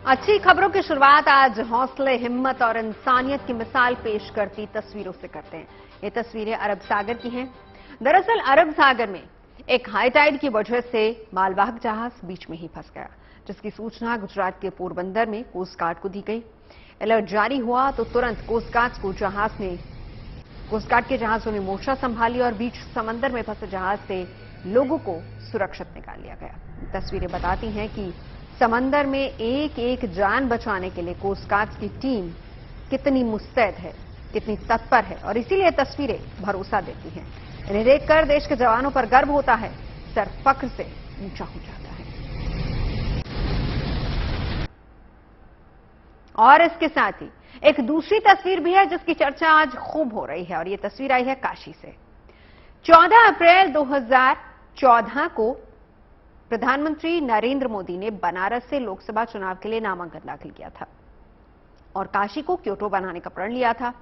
अच्छी खबरों की शुरुआत आज हौसले, हिम्मत और इंसानियत की मिसाल पेश करती तस्वीरों से करते हैं। ये तस्वीरें अरब सागर की हैं। दरअसल अरब सागर में एक हाई टाइड की वजह से मालवाहक जहाज बीच में ही फंस गया, जिसकी सूचना गुजरात के पोरबंदर में कोस्ट गार्ड को दी गई। अलर्ट जारी हुआ तो तुरंत कोस्ट गार्ड के जहाजों ने मोर्चा संभाली और बीच समंदर में फंसे जहाज से लोगों को सुरक्षित निकाल लिया गया। तस्वीरें बताती हैं कि समंदर में एक एक जान बचाने के लिए कोस्ट गार्ड की टीम कितनी मुस्तैद है, कितनी तत्पर है और इसीलिए तस्वीरें भरोसा देती हैं। इन्हें देखकर देश के जवानों पर गर्व होता है, सर फख्र से ऊंचा हो जाता है। और इसके साथ ही एक दूसरी तस्वीर भी है जिसकी चर्चा आज खूब हो रही है और ये तस्वीर आई है काशी से। 14 अप्रैल 2014 को प्रधानमंत्री नरेंद्र मोदी ने बनारस से लोकसभा चुनाव के लिए नामांकन दाखिल किया था और काशी को क्योटो बनाने का प्रण लिया था।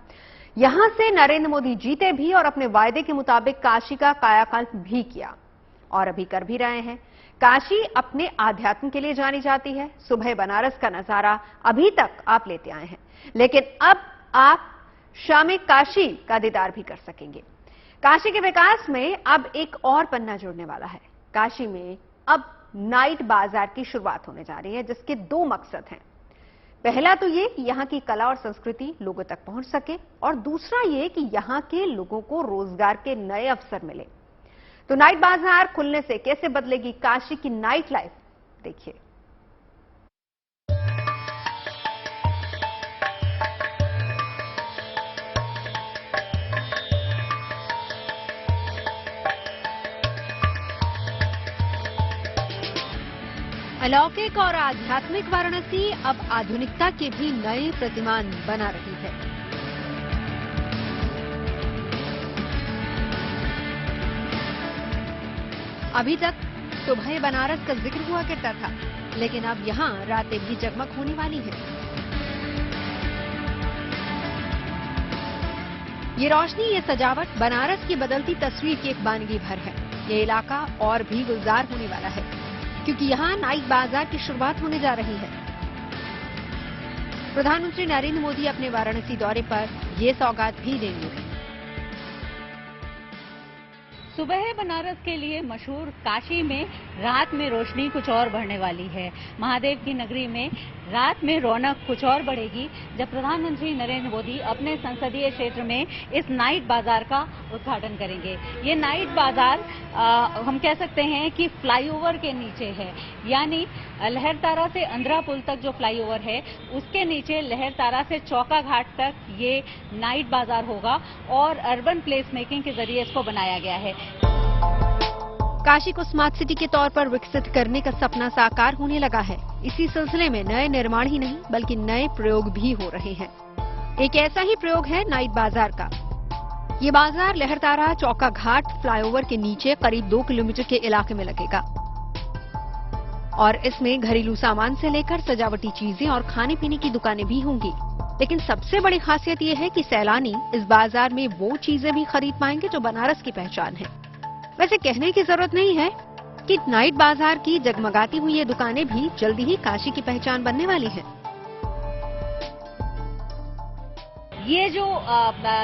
यहां से नरेंद्र मोदी जीते भी और अपने वायदे के मुताबिक काशी का कायाकल्प भी किया और अभी कर भी रहे हैं। काशी अपने आध्यात्म के लिए जानी जाती है। सुबह बनारस का नजारा अभी तक आप लेते आए हैं, लेकिन अब आप शाम काशी का दीदार भी कर सकेंगे। काशी के विकास में अब एक और पन्ना जुड़ने वाला है। काशी में अब नाइट बाजार की शुरुआत होने जा रही है, जिसके दो मकसद हैं। पहला तो ये कि यहां की कला और संस्कृति लोगों तक पहुंच सके और दूसरा ये कि यहां के लोगों को रोजगार के नए अवसर मिले। तो नाइट बाजार खुलने से कैसे बदलेगी काशी की नाइट लाइफ, देखिए। अलौकिक और आध्यात्मिक वाराणसी अब आधुनिकता के भी नए प्रतिमान बना रही है। अभी तक सुबह बनारस का जिक्र हुआ करता था, लेकिन अब यहां रातें भी जगमग होने वाली हैं। ये रोशनी, ये सजावट बनारस की बदलती तस्वीर की एक वानगी भर है। ये इलाका और भी गुलजार होने वाला है, क्योंकि यहां नाइट बाजार की शुरुआत होने जा रही है। प्रधानमंत्री नरेंद्र मोदी अपने वाराणसी दौरे पर ये सौगात भी देंगे। सुबह बनारस के लिए मशहूर काशी में रात में रोशनी कुछ और बढ़ने वाली है। महादेव की नगरी में रात में रौनक कुछ और बढ़ेगी जब प्रधानमंत्री नरेंद्र मोदी अपने संसदीय क्षेत्र में इस नाइट बाजार का उद्घाटन करेंगे। ये नाइट बाजार हम कह सकते हैं कि फ्लाईओवर के नीचे है, यानी लहरतारा से अंद्रा पुल तक जो फ्लाईओवर है उसके नीचे लहरतारा से चौका घाट तक ये नाइट बाजार होगा और अर्बन प्लेस मेकिंग के जरिए इसको बनाया गया है। काशी को स्मार्ट सिटी के तौर पर विकसित करने का सपना साकार होने लगा है। इसी सिलसिले में नए निर्माण ही नहीं बल्कि नए प्रयोग भी हो रहे हैं। एक ऐसा ही प्रयोग है नाइट बाजार का। ये बाजार लहरतारा चौका घाट फ्लाईओवर के नीचे करीब 2 किलोमीटर के इलाके में लगेगा और इसमें घरेलू सामान से लेकर सजावटी चीजें और खाने पीने की दुकानें भी होंगी। लेकिन सबसे बड़ी खासियत ये है कि सैलानी इस बाजार में वो चीजें भी खरीद पाएंगे जो बनारस की पहचान है। वैसे कहने की जरूरत नहीं है कि नाइट बाजार की जगमगाती हुई ये दुकानें भी जल्दी ही काशी की पहचान बनने वाली हैं। ये जो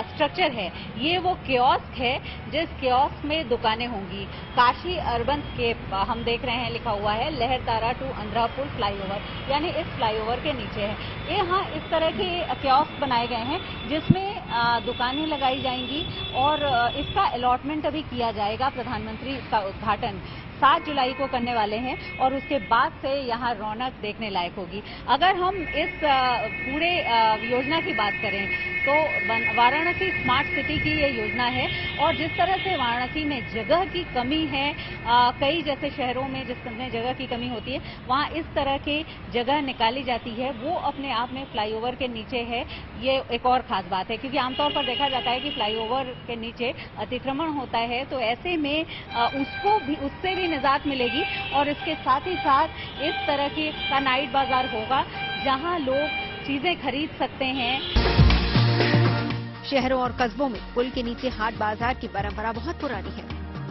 स्ट्रक्चर है ये वो कियोस्क है जिस कियोस्क में दुकानें होंगी। काशी अर्बन स्केप हम देख रहे हैं, लिखा हुआ है लहरतारा टू अंद्रापुर फ्लाईओवर, यानी इस फ्लाईओवर के नीचे है। यहाँ इस तरह के कियोस्क बनाए गए हैं जिसमें दुकानें लगाई जाएंगी और इसका अलॉटमेंट अभी किया जाएगा। प्रधानमंत्री इसका उद्घाटन 7 जुलाई को करने वाले हैं और उसके बाद से यहाँ रौनक देखने लायक होगी। अगर हम इस पूरे योजना की बात करें तो वाराणसी स्मार्ट सिटी की ये योजना है और जिस तरह से वाराणसी में जगह की कमी है, कई जैसे शहरों में जिसमें जगह की कमी होती है वहाँ इस तरह की जगह निकाली जाती है, वो अपने आप में फ्लाईओवर के नीचे है। ये एक और खास बात है क्योंकि आमतौर पर देखा जाता है कि फ्लाईओवर के नीचे अतिक्रमण होता है, तो ऐसे में उससे भी निजात मिलेगी और इसके साथ ही साथ इस तरह की का नाइट बाजार होगा जहां लोग चीजें खरीद सकते हैं। शहरों और कस्बों में पुल के नीचे हाट बाजार की परंपरा बहुत पुरानी है,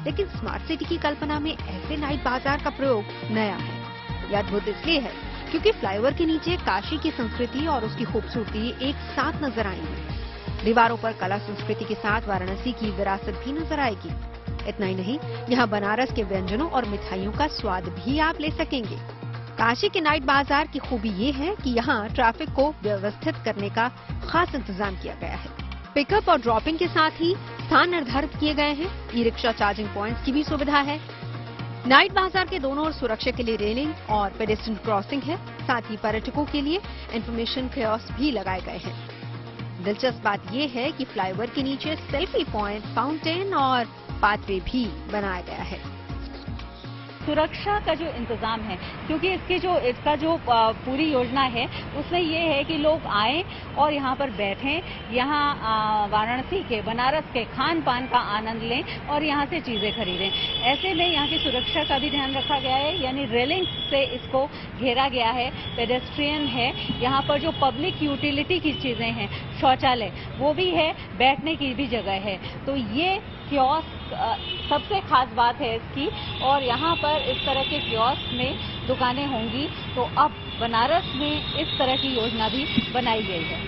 लेकिन स्मार्ट सिटी की कल्पना में ऐसे नाइट बाजार का प्रयोग नया है। यह अद्भुत इसलिए है क्योंकि फ्लाईओवर के नीचे काशी की संस्कृति और उसकी खूबसूरती एक साथ नजर आएंगी। दीवारों पर कला संस्कृति के साथ वाराणसी की विरासत भी नजर आएगी। इतना ही नहीं, यहाँ बनारस के व्यंजनों और मिठाइयों का स्वाद भी आप ले सकेंगे। काशी के नाइट बाजार की खूबी ये है कि यहाँ ट्रैफिक को व्यवस्थित करने का खास इंतजाम किया गया है। पिकअप और ड्रॉपिंग के साथ ही स्थान निर्धारित किए गए हैं। ई रिक्शा चार्जिंग पॉइंट्स की भी सुविधा है। नाइट बाजार के दोनों ओर सुरक्षा के लिए रेलिंग और पेडेस्ट्रियन क्रॉसिंग है। साथ ही पर्यटकों के लिए इंफॉर्मेशन कियोस्क भी लगाए गए हैं। दिलचस्प बात यह है कि फ्लाईओवर के नीचे सेल्फी पॉइंट, फाउंटेन और पाथवे भी बनाया गया है। सुरक्षा का जो इंतजाम है, क्योंकि इसका जो पूरी योजना है उसमें ये है कि लोग आएं और यहाँ पर बैठें, यहाँ वाराणसी के, बनारस के खान पान का आनंद लें और यहाँ से चीजें खरीदें। ऐसे में यहाँ की सुरक्षा का भी ध्यान रखा गया है, यानी रेलिंग से इसको घेरा गया है, पेडेस्ट्रियन है, यहाँ पर जो पब्लिक यूटिलिटी की चीजें हैं, शौचालय वो भी है, बैठने की भी जगह है। तो ये कियोस्क सबसे खास बात है इसकी, और यहाँ पर इस तरह के कियोस्क में दुकानें होंगी। तो अब बनारस में इस तरह की योजना भी बनाई गई है।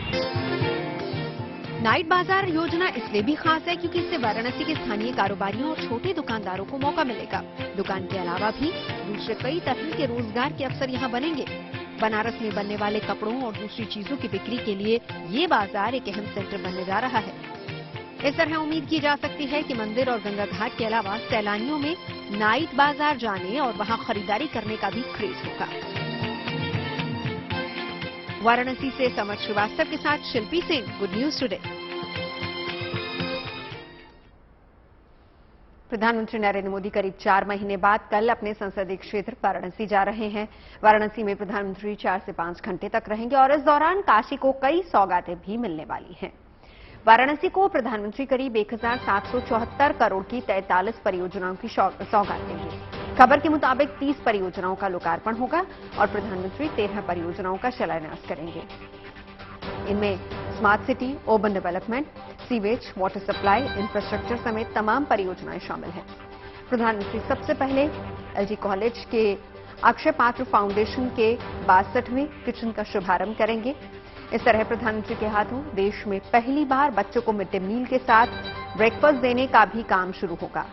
नाइट बाजार योजना इसलिए भी खास है क्योंकि इससे वाराणसी के स्थानीय कारोबारियों और छोटे दुकानदारों को मौका मिलेगा। दुकान के अलावा भी दूसरे कई तरह के रोजगार के अवसर यहाँ बनेंगे। बनारस में बनने वाले कपड़ों और दूसरी चीजों की बिक्री के लिए ये बाजार एक अहम सेंटर बनने जा रहा है। इस तरह उम्मीद की जा सकती है कि मंदिर और गंगा घाट के अलावा सैलानियों में नाइट बाजार जाने और वहां खरीदारी करने का भी क्रेज होगा। वाराणसी से समर श्रीवास्तव के साथ शिल्पी सिंह, गुड न्यूज टुडे। प्रधानमंत्री नरेंद्र मोदी करीब 4 महीने बाद कल अपने संसदीय क्षेत्र वाराणसी जा रहे हैं। वाराणसी में प्रधानमंत्री 4 से 5 घंटे तक रहेंगे और इस दौरान काशी को कई सौगातें भी मिलने वाली हैं। वाराणसी को प्रधानमंत्री करीब 1774 करोड़ की 43 परियोजनाओं की सौगात देंगे। खबर के मुताबिक 30 परियोजनाओं का लोकार्पण होगा और प्रधानमंत्री 13 परियोजनाओं का शिलान्यास करेंगे। इनमें smart city, urban development, sewage, water supply, infrastructure समेत तमाम परियोजनाएं शामिल हैं। प्रधानमंत्री सबसे पहले एलजी कॉलेज के अक्षय पात्र फाउंडेशन के 62वें किचन का शुभारंभ करेंगे। इस तरह प्रधानमंत्री के हाथों देश में पहली बार बच्चों को मिड डे मील के साथ ब्रेकफास्ट देने का भी काम शुरू होगा।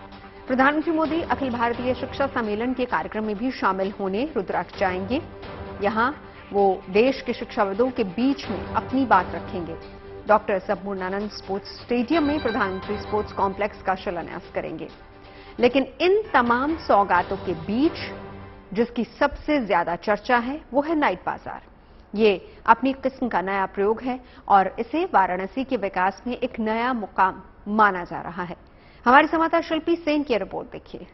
प्रधानमंत्री मोदी अखिल भारतीय शिक्षा सम्मेलन के कार्यक्रम में भी शामिल होने रुद्राक्ष जाएंगे। यहां वो देश के शिक्षाविदों के बीच में अपनी बात रखेंगे। डॉक्टर संपूर्णानंद स्पोर्ट्स स्टेडियम में प्रधानमंत्री स्पोर्ट्स कॉम्प्लेक्स का शिलान्यास करेंगे। लेकिन इन तमाम सौगातों के बीच जिसकी सबसे ज्यादा चर्चा है वो है नाइट बाजार। ये अपनी किस्म का नया प्रयोग है और इसे वाराणसी के विकास में एक नया मुकाम माना जा रहा है। हमारे संवाददाता शिल्पी सेन की रिपोर्ट देखिए।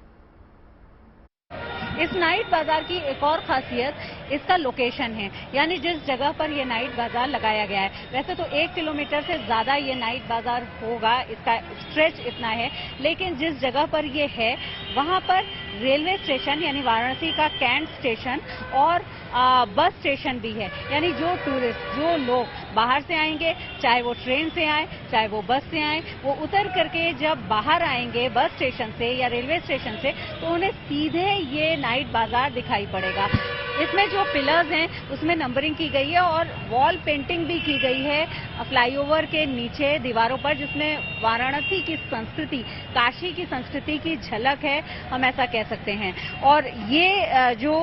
इस नाइट बाजार की एक और खासियत इसका लोकेशन है, यानी जिस जगह पर ये नाइट बाजार लगाया गया है। वैसे तो 1 किलोमीटर से ज्यादा ये नाइट बाजार होगा, इसका स्ट्रेच इतना है, लेकिन जिस जगह पर ये है वहां पर रेलवे स्टेशन यानी वाराणसी का कैंट स्टेशन और बस स्टेशन भी है। यानी जो टूरिस्ट, जो लोग बाहर से आएंगे, चाहे वो ट्रेन से आए, चाहे वो बस से आए, वो उतर करके जब बाहर आएंगे बस स्टेशन से या रेलवे स्टेशन से, तो उन्हें सीधे ये नाइट बाजार दिखाई पड़ेगा। इसमें जो पिलर्स हैं उसमें नंबरिंग की गई है और वॉल पेंटिंग भी की गई है फ्लाईओवर के नीचे दीवारों पर, जिसमें वाराणसी की संस्कृति, काशी की संस्कृति की झलक है, हम ऐसा कह सकते हैं। और ये जो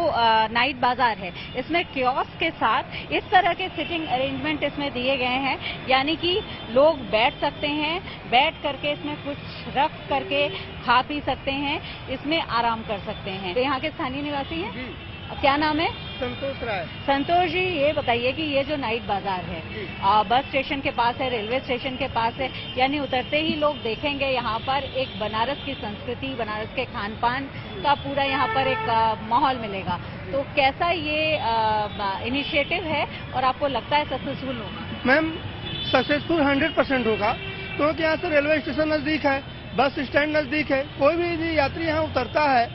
नाइट बाजार है इसमें कियोस्क के साथ इस तरह के सिटिंग अरेंजमेंट इसमें दिए गए हैं, यानी कि लोग बैठ सकते हैं, बैठ करके इसमें कुछ रख करके खा पी सकते हैं, इसमें आराम कर सकते हैं। तो यहाँ के स्थानीय निवासी हैं, क्या नाम है? संतोष राय। संतोष जी, ये बताइए कि ये जो नाइट बाजार है बस स्टेशन के पास है, रेलवे स्टेशन के पास है, यानी उतरते ही लोग देखेंगे यहाँ पर एक बनारस की संस्कृति, बनारस के खान पान का पूरा यहाँ पर एक माहौल मिलेगा। तो कैसा ये इनिशिएटिव है और आपको लगता है सक्सेसफुल होगा? मैम, सक्सेसफुल 100% होगा, क्योंकि यहाँ से रेलवे स्टेशन नजदीक है, बस स्टैंड नजदीक है। कोई भी यात्री यहाँ उतरता है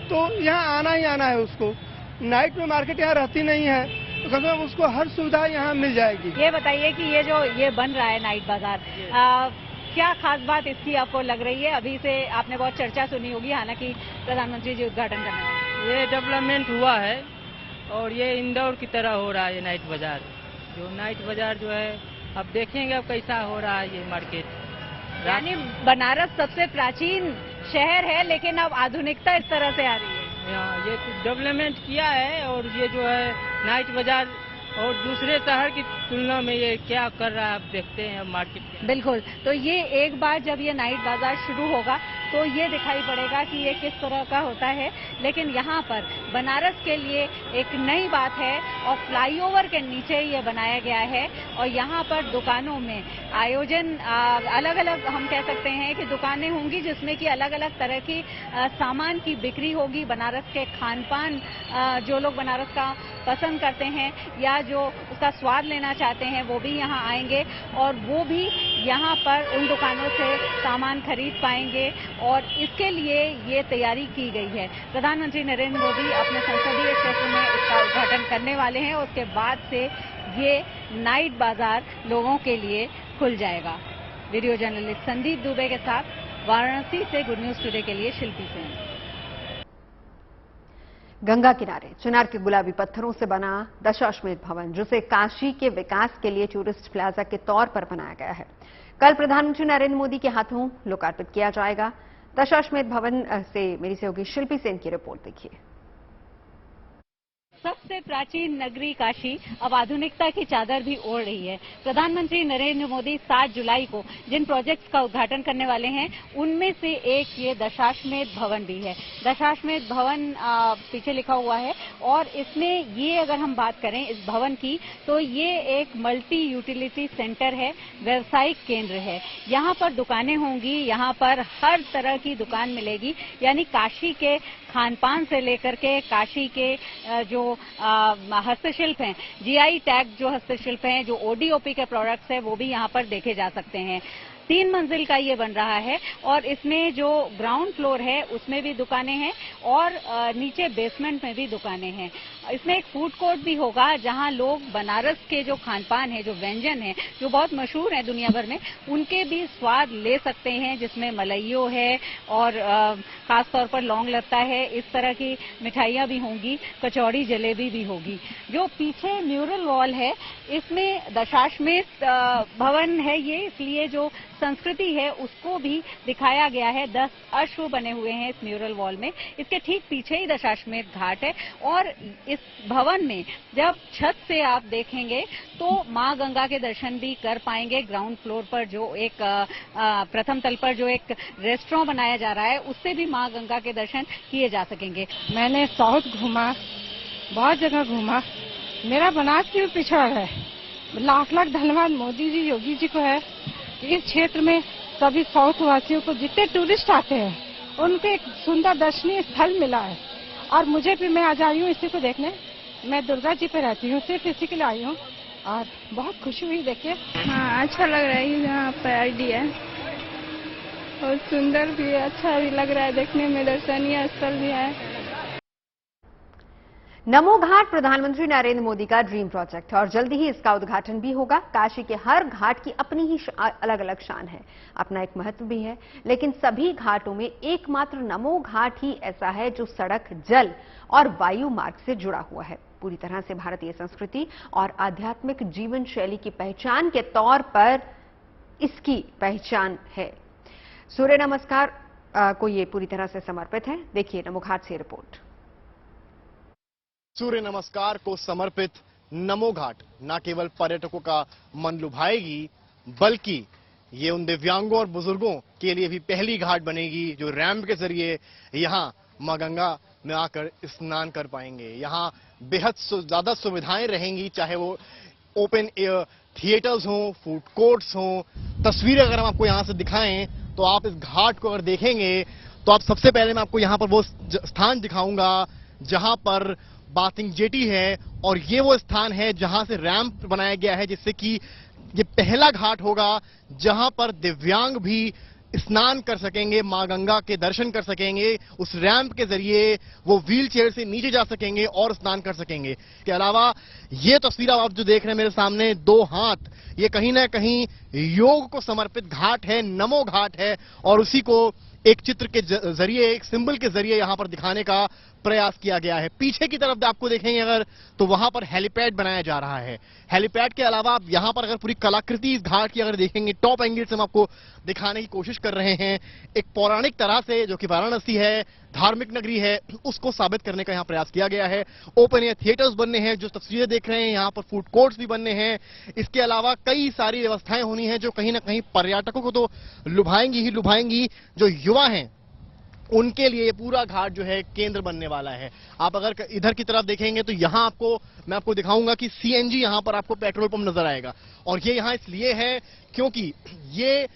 तो यहाँ आना ही आना है उसको। नाइट में मार्केट यहाँ रहती नहीं है, तो कम से कम उसको हर सुविधा यहाँ मिल जाएगी। ये बताइए कि ये जो ये बन रहा है नाइट बाजार, क्या खास बात इसकी आपको लग रही है? अभी से आपने बहुत चर्चा सुनी होगी, हालांकि प्रधानमंत्री जी उद्घाटन करने वाले। ये डेवलपमेंट हुआ है और ये इंदौर की तरह हो रहा है ये नाइट बाजार। जो नाइट बाजार जो है अब देखेंगे अब कैसा हो रहा है ये मार्केट। यानी बनारस सबसे प्राचीन शहर है, लेकिन अब आधुनिकता इस तरह से आ रही है। ये डेवलपमेंट किया है और ये जो है नाइट बाजार और दूसरे शहर की तुलना में ये क्या कर रहा है आप देखते हैं मार्केट के। बिल्कुल, तो ये एक बार जब ये नाइट बाजार शुरू होगा तो ये दिखाई पड़ेगा कि ये किस तरह का होता है। लेकिन यहाँ पर बनारस के लिए एक नई बात है और फ्लाईओवर के नीचे ये बनाया गया है और यहाँ पर दुकानों में आयोजन अलग अलग हम कह सकते हैं कि दुकानें होंगी जिसमें कि अलग अलग तरह की सामान की बिक्री होगी। बनारस के खान पान जो लोग बनारस का पसंद करते हैं या जो उसका स्वाद लेना चाहते हैं वो भी यहाँ आएंगे और वो भी यहाँ पर उन दुकानों से सामान खरीद पाएंगे और इसके लिए ये तैयारी की गई है। प्रधानमंत्री नरेंद्र मोदी अपने संसदीय क्षेत्र में इसका उद्घाटन करने वाले हैं। उसके बाद से ये नाइट बाजार लोगों के लिए खुल जाएगा। वीडियो जर्नलिस्ट संदीप दुबे के साथ वाराणसी से गुड न्यूज टुडे के लिए शिल्पी सेन। गंगा किनारे चिनार के गुलाबी पत्थरों से बना दशाश्वमेध भवन, जिसे काशी के विकास के लिए टूरिस्ट प्लाजा के तौर पर बनाया गया है, कल प्रधानमंत्री नरेंद्र मोदी के हाथों लोकार्पित किया जाएगा। दशाश्वमेध भवन से मेरी सहयोगी शिल्पी सेन की रिपोर्ट देखिए। सबसे प्राचीन नगरी काशी अब आधुनिकता की चादर भी ओढ़ रही है। प्रधानमंत्री नरेंद्र मोदी 7 जुलाई को जिन प्रोजेक्ट्स का उद्घाटन करने वाले हैं उनमें से एक ये दशाश्वमेध भवन भी है। दशाश्वमेध भवन पीछे लिखा हुआ है और इसमें ये अगर हम बात करें इस भवन की तो ये एक मल्टी यूटिलिटी सेंटर है, व्यवसायिक केंद्र है। यहाँ पर दुकानें होंगी, यहाँ पर हर तरह की दुकान मिलेगी। यानी काशी के खान पान से लेकर के काशी के जो हस्तशिल्प हैं, जीआई टैग जो हस्तशिल्प हैं, जो ओडीओपी के प्रोडक्ट्स हैं, वो भी यहाँ पर देखे जा सकते हैं। 3 मंजिल का ये बन रहा है और इसमें जो ग्राउंड फ्लोर है उसमें भी दुकानें हैं और नीचे बेसमेंट में भी दुकानें हैं। इसमें एक फूड कोर्ट भी होगा जहां लोग बनारस के जो खान पान है, जो व्यंजन है, जो बहुत मशहूर है दुनिया भर में, उनके भी स्वाद ले सकते हैं, जिसमें मलइयो है और खास तौर पर लौंग लत्ता है। इस तरह की मिठाइयां भी होंगी, कचौड़ी जलेबी भी होगी। जो पीछे म्यूरल वॉल है इसमें दशाश्वमेध भवन है ये, इसलिए जो संस्कृति है उसको भी दिखाया गया है। 10 अश्व बने हुए हैं इस म्यूरल वॉल में। इसके ठीक पीछे ही दशाश्वमेध घाट है और इस भवन में जब छत से आप देखेंगे तो मां गंगा के दर्शन भी कर पाएंगे। ग्राउंड फ्लोर पर जो एक प्रथम तल पर जो एक रेस्टोरेंट बनाया जा रहा है उससे भी मां गंगा के दर्शन किए जा सकेंगे। मैंने साउथ घूमा, बहुत जगह घूमा, मेरा बनारस भी पिछड़ा है। लाख लाख धन्यवाद मोदी जी, योगी जी को है। इस क्षेत्र में सभी साउथ वासियों को जितने टूरिस्ट आते हैं उनको एक सुंदर दर्शनीय स्थल मिला है और मुझे भी, मैं आज आई हूँ इसी को देखने। मैं दुर्गा जी पे रहती हूँ, सिर्फ इसी के लिए आई हूँ और बहुत खुशी हुई देखिए। हाँ, अच्छा लग रहा है यहाँ पर आइडिया और सुंदर भी, अच्छा भी लग रहा है देखने में, दर्शनीय स्थल भी है। नमो घाट प्रधानमंत्री नरेंद्र मोदी का ड्रीम प्रोजेक्ट है और जल्दी ही इसका उद्घाटन भी होगा। काशी के हर घाट की अपनी ही अलग अलग शान है, अपना एक महत्व भी है, लेकिन सभी घाटों में एकमात्र नमो घाट ही ऐसा है जो सड़क, जल और वायु मार्ग से जुड़ा हुआ है। पूरी तरह से भारतीय संस्कृति और आध्यात्मिक जीवन शैली की पहचान के तौर पर इसकी पहचान है। सूर्य नमस्कार को ये पूरी तरह से समर्पित है। देखिए नमो घाट से रिपोर्ट। सूर्य नमस्कार को समर्पित नमो घाट न केवल पर्यटकों का मन लुभाएगी, बल्कि ये उन दिव्यांगों और बुजुर्गों के लिए भी पहली घाट बनेगी जो रैंप के जरिए यहाँ मां गंगा में आकर स्नान कर पाएंगे। यहाँ बेहद ज्यादा सुविधाएं रहेंगी, चाहे वो ओपन एयर थिएटर्स हों, फूड कोर्ट्स हों। तस्वीरें अगर हम आपको यहाँ से दिखाएं तो आप इस घाट को अगर देखेंगे तो आप सबसे पहले मैं आपको यहाँ पर वो स्थान दिखाऊंगा जहां पर बाथिंग जेटी है और ये वो स्थान है जहां से रैंप बनाया गया है, जिससे कि ये पहला घाट होगा जहां पर दिव्यांग भी स्नान कर सकेंगे, मां गंगा के दर्शन कर सकेंगे। उस रैंप के जरिए वो व्हील चेयर से नीचे जा सकेंगे और स्नान कर सकेंगे। इसके अलावा ये तस्वीर आप जो देख रहे हैं मेरे सामने, 2 हाथ, ये कहीं ना कहीं योग को समर्पित घाट है, नमो घाट है और उसी को एक चित्र के जरिए, एक सिंबल के जरिए यहां पर दिखाने का प्रयास किया गया है। पीछे की तरफ आपको देखेंगे अगर, तो वहां पर हेलीपैड बनाया जा रहा है। हेलीपैड के अलावा आप यहां पर अगर पूरी कलाकृति इस घाट की अगर देखेंगे, टॉप एंगल से हम आपको दिखाने की कोशिश कर रहे हैं। एक पौराणिक तरह से, जो कि वाराणसी है, धार्मिक नगरी है, उसको साबित करने का यहां प्रयास किया गया है। ओपन एयर थिएटर्स बनने हैं, जो तस्वीरें देख रहे हैं, यहां पर फूड कोर्ट्स भी बनने हैं। इसके अलावा कई सारी व्यवस्थाएं होनी है जो कहीं ना कहीं पर्यटकों को तो लुभाएंगी ही लुभाएंगी। जो युवा हैं उनके लिए पूरा घाट जो है केंद्र बनने वाला है। आप अगर इधर की तरफ देखेंगे तो यहां मैं आपको दिखाऊंगा कि सीएनजी यहां पर आपको पेट्रोल पंप नजर आएगा। और ये यहां इसलिए है क्योंकि ये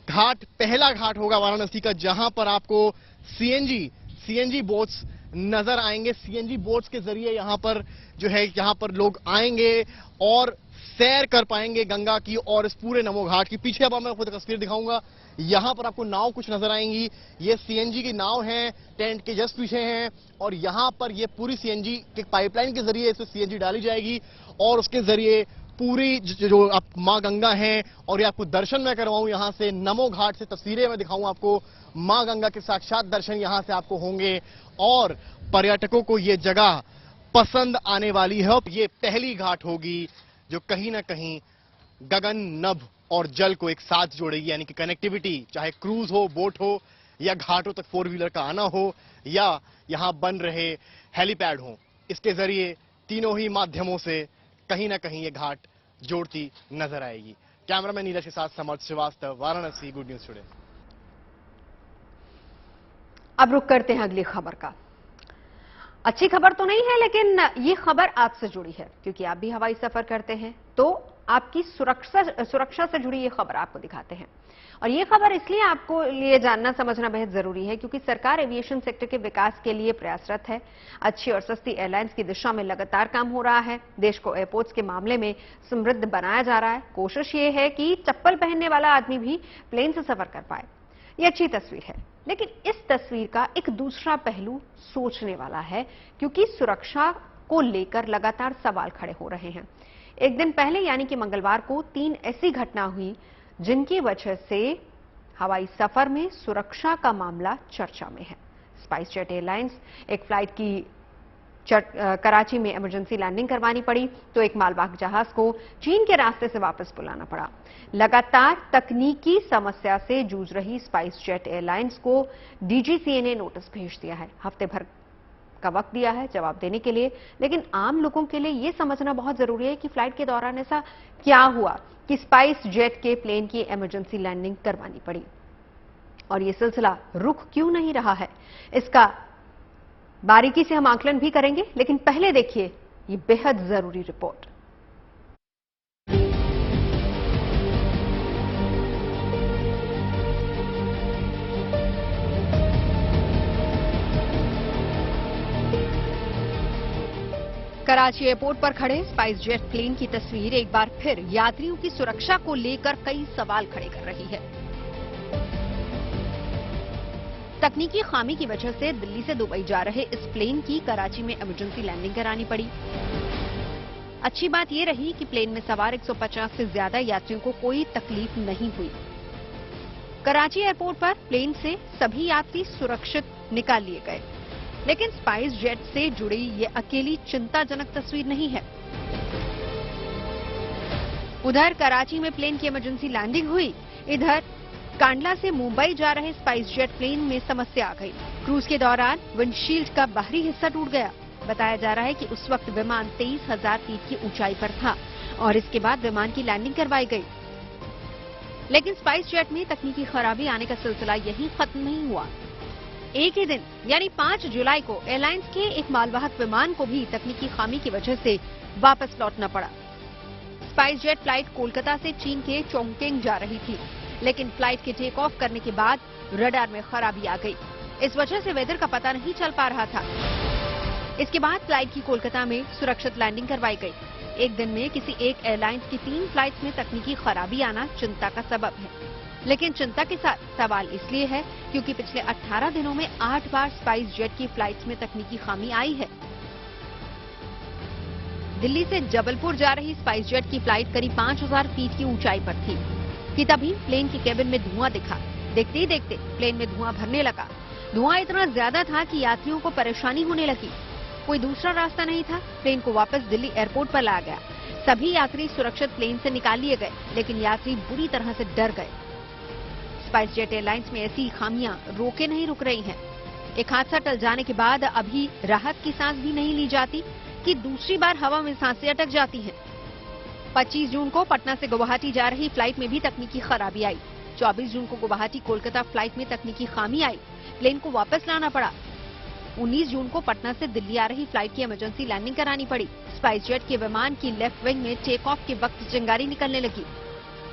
घाट पहला घाट होगा वाराणसी का जहां पर आपको सीएनजी बोट्स नजर आएंगे। सीएनजी बोट्स के जरिए यहां पर लोग आएंगे और सैर कर पाएंगे गंगा की और इस पूरे नमो घाट की। पीछे अब मैं आपको तस्वीर दिखाऊंगा, यहां पर आपको नाव कुछ नजर आएंगी। ये सीएनजी की नाव है, टेंट के जस्ट पीछे हैं, और यहां पर ये पूरी सीएनजी के पाइपलाइन के जरिए इसमें सीएनजी डाली जाएगी और उसके जरिए पूरी जो आप मां गंगा हैं, और ये आपको दर्शन मैं करवाऊं यहां से नमो घाट से, तस्वीरें मैं दिखाऊं आपको, मां गंगा के साक्षात दर्शन यहां से आपको होंगे और पर्यटकों को ये जगह पसंद आने वाली है। ये पहली घाट होगी जो कहीं ना कहीं गगन, नभ और जल को एक साथ जोड़ेगी, यानी कि कनेक्टिविटी, चाहे क्रूज हो, बोट हो, या घाटों तक 4 व्हीलर का आना हो, या यहां बन रहे हेलीपैड हो। इसके जरिए तीनों ही माध्यमों से कहीं ना कहीं ये घाट जोड़ती नजर आएगी। कैमरामैन नीरज के साथ Samarth Srivastava, Varanasi, good news today. अब रुक करते हैं अगली खबर का। अच्छी खबर तो नहीं है, लेकिन ये खबर आपसे जुड़ी है, क्योंकि आप भी हवाई सफर करते हैं, तो आपकी सुरक्षा से जुड़ी ये खबर आपको दिखाते हैं। और ये खबर इसलिए आपको लिए जानना समझना बेहद जरूरी है क्योंकि सरकार एविएशन सेक्टर के विकास के लिए प्रयासरत है। अच्छी और सस्ती एयरलाइंस की दिशा में लगातार काम हो रहा है। देश को एयरपोर्ट्स के मामले में समृद्ध बनाया जा रहा है। कोशिश ये है कि चप्पल पहनने वाला आदमी भी प्लेन से सफर कर पाए। ये अच्छी तस्वीर है, लेकिन इस तस्वीर का एक दूसरा पहलू सोचने वाला है, क्योंकि सुरक्षा को लेकर लगातार सवाल खड़े हो रहे हैं। एक दिन पहले यानी कि मंगलवार को 3 ऐसी घटना हुई जिनकी वजह से हवाई सफर में सुरक्षा का मामला चर्चा में है। स्पाइस जेट एयरलाइंस एक फ्लाइट की कराची में इमरजेंसी लैंडिंग करवानी पड़ी, तो एक मालवाहक जहाज को चीन के रास्ते से वापस बुलाना पड़ा। लगातार तकनीकी समस्या से जूझ रही स्पाइस जेट एयरलाइंस को डीजीसीए ने नोटिस भेज दिया है। हफ्ते भर का वक्त दिया है जवाब देने के लिए, लेकिन आम लोगों के लिए यह समझना बहुत जरूरी है कि फ्लाइट के दौरान ऐसा क्या हुआ कि स्पाइस जेट के प्लेन की इमरजेंसी लैंडिंग करवानी पड़ी, और यह सिलसिला रुक क्यों नहीं रहा है। इसका बारीकी से हम आकलन भी करेंगे, लेकिन पहले देखिए ये बेहद जरूरी रिपोर्ट। कराची एयरपोर्ट पर खड़े स्पाइस जेट प्लेन की तस्वीर एक बार फिर यात्रियों की सुरक्षा को लेकर कई सवाल खड़े कर रही है। तकनीकी खामी की वजह से दिल्ली से दुबई जा रहे इस प्लेन की कराची में इमरजेंसी लैंडिंग करानी पड़ी। अच्छी बात यह रही कि प्लेन में सवार 150 से ज्यादा यात्रियों को कोई तकलीफ नहीं हुई। कराची एयरपोर्ट पर प्लेन से सभी यात्री सुरक्षित निकाल लिए गए, लेकिन स्पाइस जेट से जुड़ी ये अकेली चिंताजनक तस्वीर नहीं है। उधर कराची में प्लेन की इमरजेंसी लैंडिंग हुई, इधर कांडला से मुंबई जा रहे स्पाइस जेट प्लेन में समस्या आ गई। क्रूज के दौरान विंडशील्ड का बाहरी हिस्सा टूट गया। बताया जा रहा है कि उस वक्त विमान 23,000 फीट की ऊंचाई पर था और इसके बाद विमान की लैंडिंग करवाई गई। लेकिन स्पाइस जेट में तकनीकी खराबी आने का सिलसिला यहीं खत्म नहीं हुआ। एक ही दिन यानी 5 जुलाई को एयरलाइंस के एक मालवाहक विमान को भी तकनीकी खामी की वजह से वापस लौटना पड़ा। स्पाइस जेट फ्लाइट कोलकाता से चीन के चोंगकिंग जा रही थी, लेकिन फ्लाइट के टेक ऑफ करने के बाद रडार में खराबी आ गई। इस वजह से वेदर का पता नहीं चल पा रहा था। इसके बाद फ्लाइट की कोलकाता में सुरक्षित लैंडिंग करवाई गई। एक दिन में किसी एक एयरलाइंस की 3 फ्लाइट्स में तकनीकी खराबी आना चिंता का सबब है, लेकिन चिंता के साथ सवाल इसलिए है क्योंकि पिछले 18 दिनों में 8 बार स्पाइस जेट की फ्लाइट्स में तकनीकी खामी आई है। दिल्ली से जबलपुर जा रही स्पाइस जेट की फ्लाइट करीब 5,000 फीट की ऊंचाई पर थी कि तभी प्लेन के केबिन में धुआं दिखा। देखते ही देखते प्लेन में धुआं भरने लगा। धुआं इतना ज्यादा था कि यात्रियों को परेशानी होने लगी। कोई दूसरा रास्ता नहीं था। प्लेन को वापस दिल्ली एयरपोर्ट पर लाया गया। सभी यात्री सुरक्षित प्लेन से निकाल लिए गए, लेकिन यात्री बुरी तरह से डर गए। स्पाइस जेट एयरलाइंस में ऐसी खामियां रोके नहीं रुक रही हैं। एक हादसा टल जाने के बाद अभी राहत की सांस भी नहीं ली जाती कि दूसरी बार हवा में सांसें अटक जाती हैं। 25 जून को पटना से गुवाहाटी जा रही फ्लाइट में भी तकनीकी खराबी आई। 24 जून को गुवाहाटी कोलकाता फ्लाइट में तकनीकी खामी आई, प्लेन को वापस लाना पड़ा। 19 जून को पटना से दिल्ली आ रही फ्लाइट की इमरजेंसी लैंडिंग करानी पड़ी। स्पाइस जेट के विमान की लेफ्ट विंग में टेक ऑफ के वक्त चिंगारी निकलने लगी।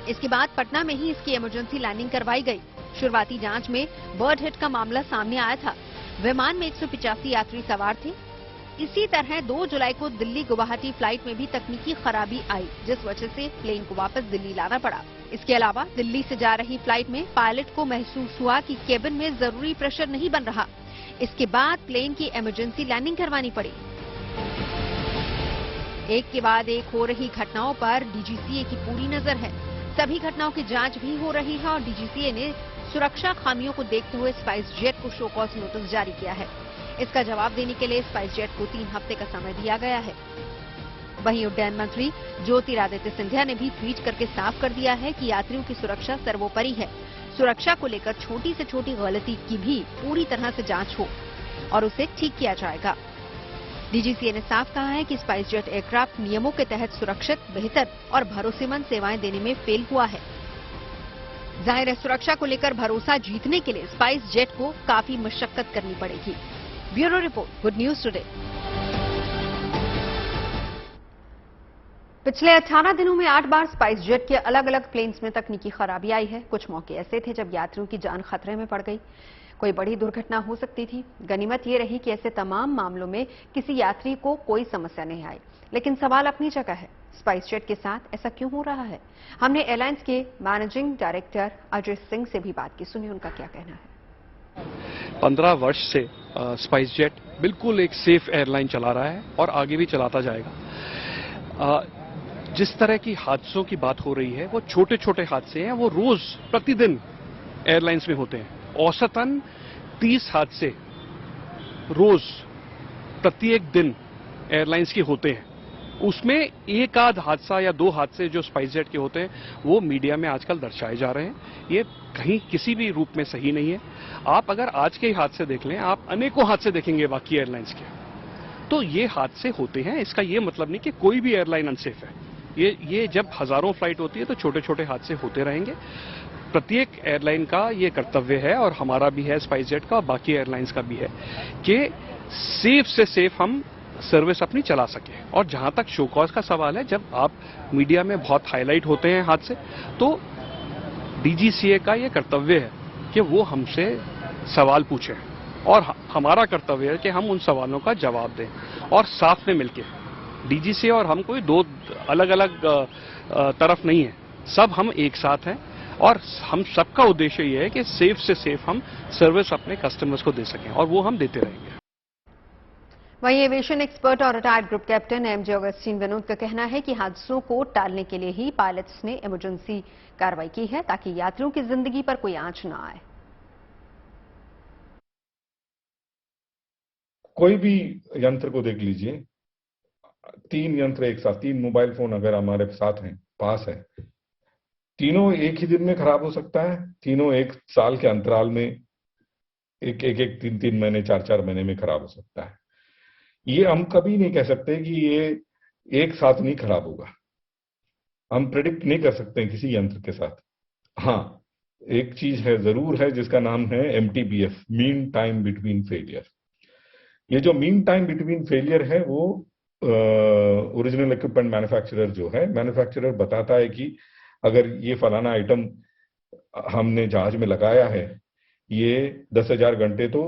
इसके बाद पटना में ही इसकी इमरजेंसी लैंडिंग करवाई गई। शुरुआती जांच में बर्ड हिट का मामला सामने आया था। विमान में 185 यात्री सवार थे। इसी तरह 2 जुलाई को दिल्ली गुवाहाटी फ्लाइट में भी तकनीकी खराबी आई, जिस वजह से प्लेन को वापस दिल्ली लाना पड़ा। इसके अलावा दिल्ली से जा रही फ्लाइट में पायलट को महसूस हुआ कि केबिन में जरूरी प्रेशर नहीं बन रहा। इसके बाद प्लेन की इमरजेंसी लैंडिंग करवानी पड़ी। एक के बाद एक हो रही घटनाओं पर डीजीसीए की पूरी नजर है। सभी घटनाओं की जांच भी हो रही है और डीजीसीए ने सुरक्षा खामियों को देखते हुए स्पाइस जेट को शो कॉज नोटिस जारी किया है। इसका जवाब देने के लिए स्पाइस जेट को 3 हफ्ते का समय दिया गया है। वहीं उड्डयन मंत्री ज्योतिरादित्य सिंधिया ने भी ट्वीट करके साफ कर दिया है कि यात्रियों की सुरक्षा सर्वोपरि है। सुरक्षा को लेकर छोटी से छोटी गलती की भी पूरी तरह से जांच हो और उसे ठीक किया जाएगा। डीजीसीए ने साफ कहा है कि स्पाइस जेट एयरक्राफ्ट नियमों के तहत सुरक्षित, बेहतर और भरोसेमंद सेवाएं देने में फेल हुआ है। जाहिर है, सुरक्षा को लेकर भरोसा जीतने के लिए स्पाइस जेट को काफी मशक्कत करनी पड़ेगी। Bureau report, good news today. पिछले 18 दिनों में 8 बार स्पाइस जेट के अलग अलग प्लेन्स में तकनीकी खराबी आई है। कुछ मौके ऐसे थे जब यात्रियों की जान खतरे में पड़ गई। कोई बड़ी दुर्घटना हो सकती थी। गनीमत ये रही कि ऐसे तमाम मामलों में किसी यात्री को कोई समस्या नहीं आई। लेकिन सवाल अपनी जगह है, स्पाइस जेट के साथ ऐसा क्यों हो रहा है? हमने एयरलाइंस के मैनेजिंग डायरेक्टर अजय सिंह से भी बात की। सुनिए उनका क्या कहना है। 15 वर्ष से स्पाइस जेट बिल्कुल एक सेफ एयरलाइन चला रहा है और आगे भी चलाता जाएगा। जिस तरह की हादसों की बात हो रही है, वो छोटे छोटे हादसे हैं, वो रोज प्रतिदिन एयरलाइंस में होते हैं। औसतन 30 हादसे रोज प्रत्येक दिन एयरलाइंस के होते हैं। उसमें एक आध हादसा या 2 हादसे जो स्पाइस जेट के होते हैं, वो मीडिया में आजकल दर्शाए जा रहे हैं। ये कहीं किसी भी रूप में सही नहीं है। आप अगर आज के ही हादसे देख लें, आप अनेकों हादसे देखेंगे बाकी एयरलाइंस के। तो ये हादसे होते हैं, इसका ये मतलब नहीं कि कोई भी एयरलाइन अनसेफ है। ये जब हजारों फ्लाइट होती है तो छोटे छोटे हादसे होते रहेंगे। प्रत्येक एयरलाइन का ये कर्तव्य है, और हमारा भी है, स्पाइस जेट का, बाकी एयरलाइंस का भी है, कि सेफ से सेफ हम सर्विस अपनी चला सके। और जहां तक शो कॉज का सवाल है, जब आप मीडिया में बहुत हाईलाइट होते हैं हादसे, तो डीजीसीए का ये कर्तव्य है कि वो हमसे सवाल पूछें, और हमारा कर्तव्य है कि हम उन सवालों का जवाब दें, और साथ में मिलके। डीजीसीए और हम कोई 2 अलग अलग तरफ नहीं है, सब हम एक साथ हैं, और हम सबका उद्देश्य ये है कि सेफ से सेफ हम सर्विस अपने कस्टमर्स को दे सकें, और वो हम देते रहेंगे। वहीं एविएशन एक्सपर्ट और retired group captain MJ Augustine Vinod का कहना है कि हादसों को टालने के लिए ही पायलट्स ने इमरजेंसी कार्रवाई की है, ताकि यात्रियों की जिंदगी पर कोई आंच न आए। कोई भी यंत्र को देख लीजिए, 3 यंत्र एक साथ, 3 मोबाइल फोन अगर हमारे साथ हैं, पास है, तीनों एक ही दिन में खराब हो सकता है। तीनों 1 साल के अंतराल में, एक 3 महीने, 4 महीने में खराब हो सकता है। ये हम कभी नहीं कह सकते कि ये एक साथ नहीं खराब होगा। हम प्रेडिक्ट नहीं कर सकते किसी यंत्र के साथ। हाँ, एक चीज है, जरूर है, जिसका नाम है MTBF, mean time between failure. ये जो मीन टाइम बिटवीन फेलियर है, वो ओरिजिनल इक्विपमेंट मैन्युफैक्चरर जो है, मैन्युफैक्चरर बताता है कि अगर ये फलाना आइटम हमने जहाज में लगाया है, ये 10,000 घंटे तो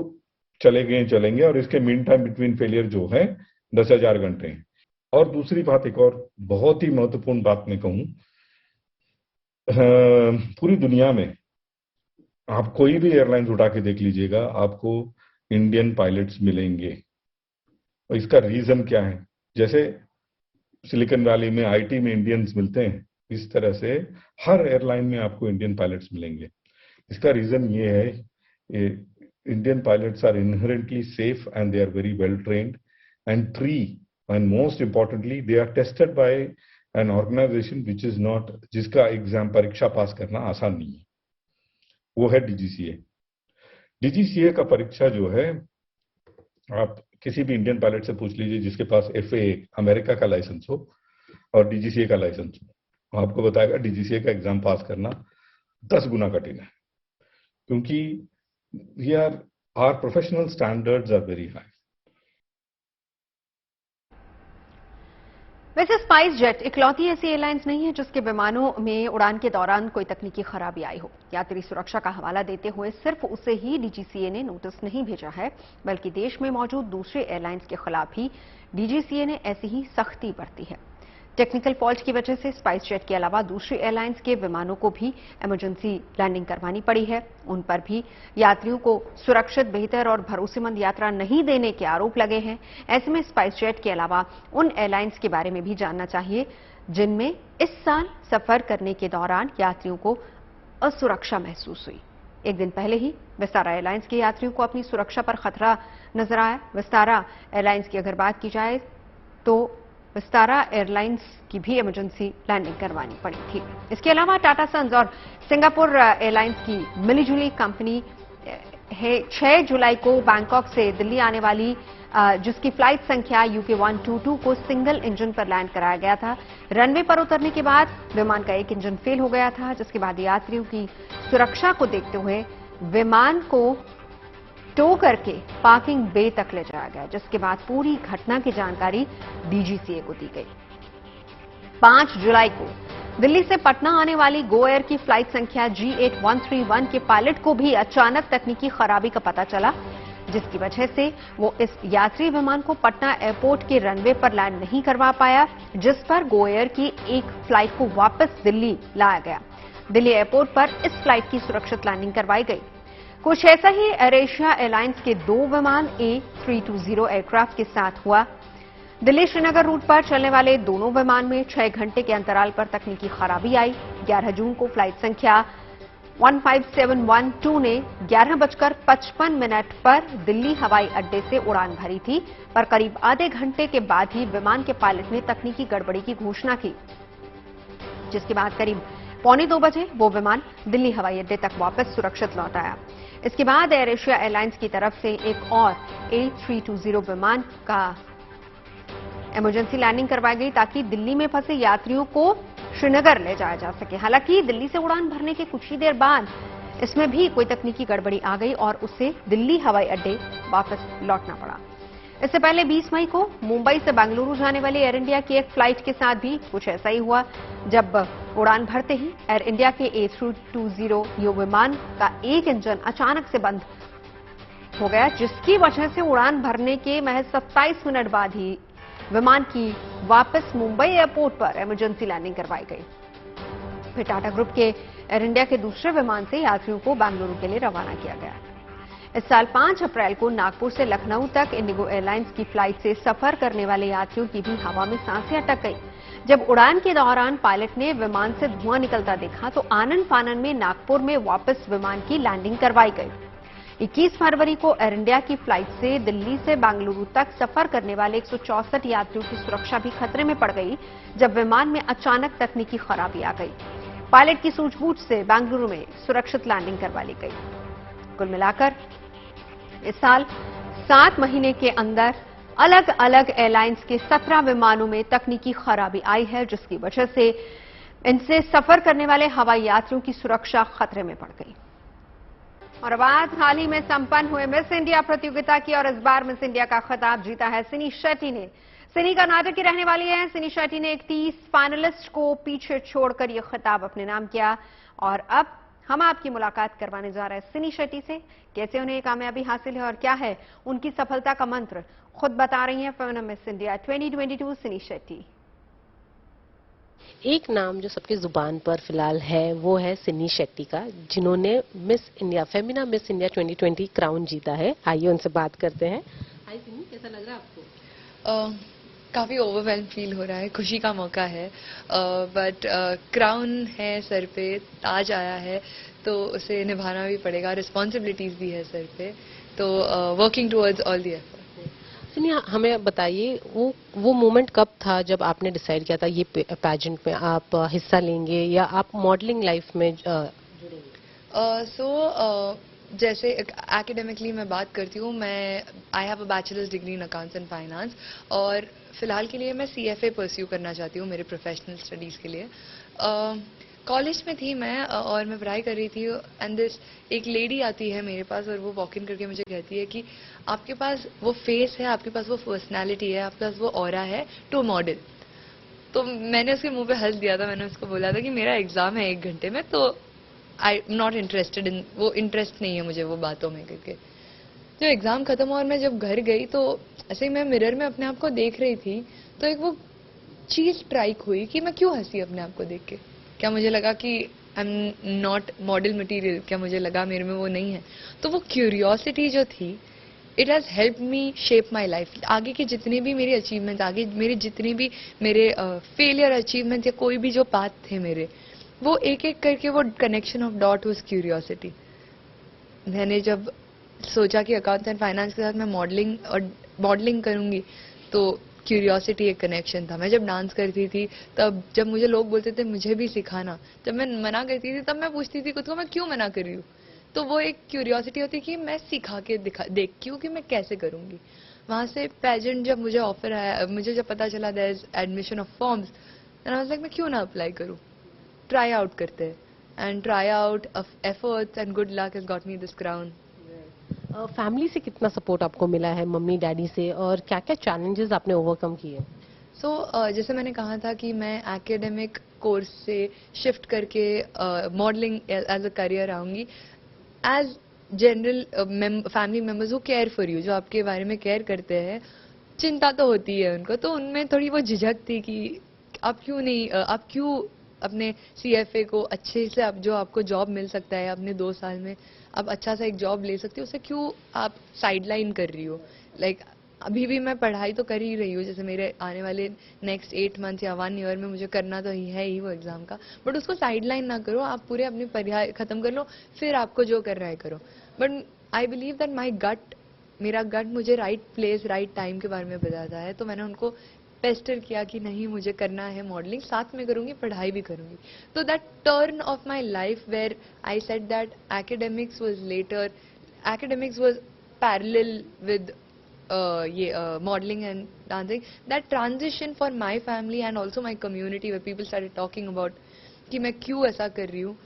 चलेंगे, और इसके मीन टाइम बिटवीन फेलियर जो है 10,000 घंटे हैं। और दूसरी बात, एक और बहुत ही महत्वपूर्ण बात मैं कहूं, पूरी दुनिया में आप कोई भी एयरलाइंस उठा के देख लीजिएगा, आपको इंडियन पायलट्स मिलेंगे। और इसका रीजन क्या है? जैसे सिलिकॉन वैली में IT में इंडियंस मिलते हैं, इस तरह से हर एयरलाइन में आपको इंडियन पायलट्स मिलेंगे। इसका रीजन ये है, Indian pilots are inherently safe and they are very well trained. And three, and most importantly, they are tested by an organization which is not, जिसका एग्जाम परीक्षा पास करना आसान नहीं है, वो है DGCA। DGCA का परीक्षा जो है, आप किसी भी इंडियन पायलट से पूछ लीजिए जिसके पास FAA अमेरिका का लाइसेंस हो और DGCA का लाइसेंस हो, आपको बताएगा DGCA का एग्जाम पास करना 10 गुना कठिन है, क्योंकि our professional standards are very high. वैसे स्पाइस जेट इकलौती ऐसी एयरलाइंस नहीं है जिसके विमानों में उड़ान के दौरान कोई तकनीकी खराबी आई हो। यात्री सुरक्षा का हवाला देते हुए सिर्फ उसे ही DGCA ने नोटिस नहीं भेजा है, बल्कि देश में मौजूद दूसरे एयरलाइंस के खिलाफ भी DGCA ने ऐसी ही सख्ती बरती है। टेक्निकल फॉल्ट की वजह से स्पाइस जेट के अलावा दूसरी एयरलाइंस के विमानों को भी इमरजेंसी लैंडिंग करवानी पड़ी है। उन पर भी यात्रियों को सुरक्षित, बेहतर और भरोसेमंद यात्रा नहीं देने के आरोप लगे हैं। ऐसे में स्पाइस जेट के अलावा उन एयरलाइंस के बारे में भी जानना चाहिए जिनमें इस साल सफर करने के दौरान यात्रियों को असुरक्षा महसूस हुई। एक दिन पहले ही विस्तारा एयरलाइंस के यात्रियों को अपनी सुरक्षा पर खतरा नजर आया। विस्तारा एयरलाइंस की अगर बात की जाए तो विस्तारा एयरलाइंस की भी इमरजेंसी लैंडिंग करवानी पड़ी थी। इसके अलावा टाटा सन्स और सिंगापुर एयरलाइंस की मिलीजुली कंपनी है 6 जुलाई को बैंकॉक से दिल्ली आने वाली जिसकी फ्लाइट संख्या UK 122 को सिंगल इंजन पर लैंड कराया गया था। रनवे पर उतरने के बाद विमान का एक इंजन फेल हो गया था, जिसके बाद यात्रियों की सुरक्षा को देखते हुए विमान को टो करके पार्किंग बे तक ले जाया गया, जिसके बाद पूरी घटना की जानकारी DGCA को दी गई। 5 जुलाई को दिल्ली से पटना आने वाली गो एयर की फ्लाइट संख्या G8131 के पायलट को भी अचानक तकनीकी खराबी का पता चला, जिसकी वजह से वो इस यात्री विमान को पटना एयरपोर्ट के रनवे पर लैंड नहीं करवा पाया, जिस पर गो एयर की एक फ्लाइट को वापस दिल्ली लाया गया। दिल्ली एयरपोर्ट पर इस फ्लाइट की सुरक्षित लैंडिंग करवाई गई। कुछ ऐसा ही एयर एशिया एयरलाइंस के 2 विमान A320 एयरक्राफ्ट के साथ हुआ। दिल्ली श्रीनगर रूट पर चलने वाले दोनों विमान में 6 घंटे के अंतराल पर तकनीकी खराबी आई। 11 जून को फ्लाइट संख्या 15712 ने 11:55 पर दिल्ली हवाई अड्डे से उड़ान भरी थी, पर करीब आधे घंटे के बाद ही विमान के पायलट ने तकनीकी गड़बड़ी की घोषणा की, जिसके बाद करीब 1:45 बजे वो विमान दिल्ली हवाई अड्डे तक वापस सुरक्षित लौट आया। इसके बाद एयर एशिया एयरलाइंस की तरफ से एक और A320 विमान का इमरजेंसी लैंडिंग करवाई गई ताकि दिल्ली में फंसे यात्रियों को श्रीनगर ले जाया जा सके। हालांकि दिल्ली से उड़ान भरने के कुछ ही देर बाद इसमें भी कोई तकनीकी गड़बड़ी आ गई और उसे दिल्ली हवाई अड्डे वापस लौटना पड़ा। इससे पहले 20 मई को मुंबई से बेंगलुरु जाने वाली एयर इंडिया की एक फ्लाइट के साथ भी कुछ ऐसा ही हुआ, जब उड़ान भरते ही एयर इंडिया के A320 विमान का एक इंजन अचानक से बंद हो गया, जिसकी वजह से उड़ान भरने के महज 27 मिनट बाद ही विमान की वापस मुंबई एयरपोर्ट पर इमरजेंसी लैंडिंग करवाई गई। फिर टाटा ग्रुप के एयर इंडिया के दूसरे विमान से यात्रियों को बेंगलुरु के लिए रवाना किया गया। इस साल 5 अप्रैल को नागपुर से लखनऊ तक इंडिगो एयरलाइंस की फ्लाइट से सफर करने वाले यात्रियों की भी हवा में सांसें अटक गई। जब उड़ान के दौरान पायलट ने विमान से धुआं निकलता देखा तो आनन फानन में नागपुर में वापस विमान की लैंडिंग करवाई गई। 21 फरवरी को एयर इंडिया की फ्लाइट से दिल्ली से बेंगलुरु तक सफर करने वाले 164 यात्रियों की सुरक्षा भी खतरे में पड़ गई, जब विमान में अचानक तकनीकी खराबी आ गई। पायलट की सूझबूझ से बेंगलुरु में सुरक्षित लैंडिंग करवा ली गई। कुल मिलाकर इस साल 7 महीने के अंदर अलग अलग एयरलाइंस के 17 विमानों में तकनीकी खराबी आई है, जिसकी वजह से इनसे सफर करने वाले हवाई यात्रियों की सुरक्षा खतरे में पड़ गई। और अब आज हाल ही में संपन्न हुए मिस इंडिया प्रतियोगिता की, और इस बार मिस इंडिया का खिताब जीता है सिनी शेट्टी ने। सिनी कर्नाटक की रहने वाली है। सिनी शेट्टी ने 31 फाइनलिस्ट को पीछे छोड़कर यह खिताब अपने नाम किया, और अब हम आपकी मुलाकात करवाने जा रहे हैं सिनी शेट्टी से। कैसे उन्हें कामयाबी हासिल है और क्या है उनकी सफलता का मंत्र, खुद बता रही हैं फेमिना मिस इंडिया 2022 सिनी शेट्टी। एक नाम जो सबकी जुबान पर फिलहाल है वो है सिनी शेट्टी का, जिन्होंने miss India Femina miss India 2020 crown जीता है। आइए उनसे बात करते हैं। हाय सिनी, कैसा लग रहा है आपको? काफ़ी ओवरवेल्म फील हो रहा है, खुशी का मौका है, बट क्राउन है सर पे, ताज आया है तो उसे निभाना भी पड़ेगा, रिस्पॉन्सिबिलिटीज़ भी है सर पे, तो working towards all the effort. सिनी, हमें बताइए वो मोमेंट कब था जब आपने डिसाइड किया था ये पैजेंट में आप हिस्सा लेंगे या आप मॉडलिंग लाइफ में जुड़ेंगे? जैसे एकेडमिकली मैं बात करती हूँ, मैं I have a bachelors degree in accounts and finance और फिलहाल के लिए मैं CFA परस्यू करना चाहती हूँ मेरे प्रोफेशनल स्टडीज़ के लिए। कॉलेज में थी मैं और मैं पढ़ाई कर रही थी एंड दिस एक लेडी आती है मेरे पास और वो वॉक इन करके मुझे कहती है कि आपके पास वो फेस है, आपके पास वो पर्सनालिटी है, आपके पास वो ऑरा है टू मॉडल। तो मैंने उसके मुंह पे हंस दिया था, मैंने उसको बोला था कि मेरा एग्जाम है 1 घंटे में, तो I am not interested in, वो इंटरेस्ट नहीं है मुझे वो बातों में करके। जब एग्जाम खत्म और मैं जब घर गई तो ऐसे ही मैं मिरर में अपने आप को देख रही थी तो एक वो चीज स्ट्राइक हुई कि मैं क्यों हंसी अपने आप को देख के। क्या मुझे लगा कि I am not model material? क्या मुझे लगा मेरे में वो नहीं है? तो वो क्यूरियोसिटी जो थी, it has help me shape my life. आगे की जितनी भी मेरी अचीवमेंट्स, आगे मेरी जितनी भी मेरे फेलियर अचीवमेंट्स या कोई भी जो पाथ थे मेरे, वो एक एक करके वो connection of dot was curiosity. मैंने जब सोचा कि अकाउंट्स एंड फाइनेंस के साथ मैं मॉडलिंग करूंगी तो क्यूरियोसिटी एक कनेक्शन था। मैं जब डांस करती थी तब जब मुझे लोग बोलते थे मुझे भी सिखाना, जब मैं मना करती थी तब मैं पूछती थी खुद को मैं क्यों मना कर रही हूँ। तो वो एक क्यूरियोसिटी होती कि मैं सिखा के देखती हूँ कि मैं कैसे करूँगी। वहाँ से पेजेंट जब मुझे ऑफर आया, मुझे जब पता चला there is admission of forms, and I was like मैं क्यों ना अप्लाई करूँ, ट्राई आउट करते हैं। And try out of efforts and good luck has got me this crown. Family से कितना सपोर्ट आपको मिला है, मम्मी डैडी से, और क्या क्या चैलेंजेस आपने ओवरकम किए? जैसे मैंने कहा था कि मैं एकेडमिक कोर्स से शिफ्ट करके मॉडलिंग एज अ करियर आऊँगी। As general family members who care for you, जो आपके बारे में केयर करते हैं, चिंता तो होती है उनको, तो उनमें थोड़ी वो झिझक थी कि आप क्यों अपने CFA को अच्छे से, अब जो आपको जॉब मिल सकता है अपने 2 साल में, आप अच्छा सा एक जॉब ले सकती हो, उसे क्यों आप साइडलाइन कर रही हो। लाइक अभी भी मैं पढ़ाई तो कर ही रही हूँ, जैसे मेरे आने वाले नेक्स्ट 8 मंथ्स या 1 ईयर में मुझे करना तो है ही वो एग्जाम का, बट उसको साइडलाइन ना करो, आप पूरे अपनी पढ़ाई खत्म कर लो, फिर आपको जो कर रहा है करो। बट आई बिलीव दैट मेरा गट मुझे राइट प्लेस राइट टाइम के बारे में बताता है, तो मैंने उनको पेस्टर किया कि नहीं मुझे करना है मॉडलिंग, साथ में करूंगी, पढ़ाई भी करूंगी। तो that turn of my life where I said that academics was parallel with modeling and dancing. That transition for my family and also my community where people started talking about कि मैं क्यों ऐसा कर रही हूँ,